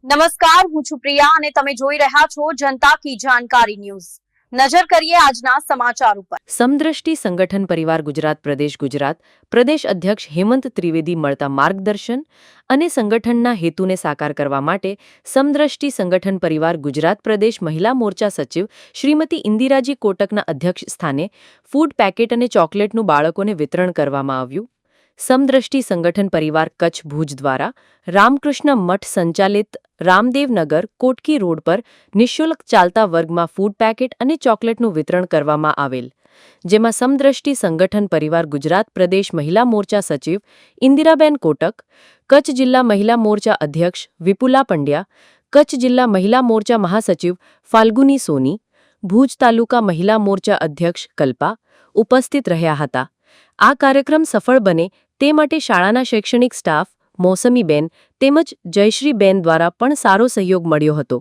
નમસ્કાર, હું છું પ્રિયા અને તમે જોઈ રહ્યા છો જનતા કી જાણકારી ન્યૂઝ। નજર કરીએ આજના સમાચાર ઉપર। સમદ્રષ્ટિ સંગઠન પરિવાર ગુજરાત પ્રદેશ અધ્યક્ષ હેમંત ત્રિવેદી મળતા માર્ગદર્શન અને સંગઠનના હેતુને સાકાર કરવા માટે સમદ્રષ્ટિ સંગઠન પરિવાર ગુજરાત પ્રદેશ મહિલા મોરચા સચિવ શ્રીમતી ઇન્દિરાજી કોટકના અધ્યક્ષ સ્થાને ફૂડ પેકેટ અને ચોકલેટનું બાળકોને વિતરણ કરવામાં આવ્યું। સમદ્રષ્ટિ સંગઠન પરિવાર કચ્છ ભુજ દ્વારા રામકૃષ્ણ મઠ સંચાલિત રામદેવનગર કોટકી રોડ પર નિઃશુલ્ક ચાલતા વર્ગમાં ફૂડ પેકેટ અને ચોકલેટનું વિતરણ કરવામાં આવેલ, જેમાં સમદ્રષ્ટિ સંગઠન પરિવાર ગુજરાત પ્રદેશ મહિલા મોરચા સચિવ ઇન્દિરાબેન કોટક, કચ્છ જિલ્લા મહિલા મોરચા અધ્યક્ષ વિપુલા પંડ્યા, કચ્છ જિલ્લા મહિલા મોરચા મહાસચિવ ફાલ્ગુની સોની, ભુજ તાલુકા મહિલા મોરચા અધ્યક્ષ કલ્પા ઉપસ્થિત રહ્યા હતા। આ કાર્યક્રમ સફળ બને તે માટે શાળાના શૈક્ષણિક સ્ટાફ મોસમીબેન તેમજ જયશ્રીબેન દ્વારા પણ સારો સહયોગ મળ્યો હતો।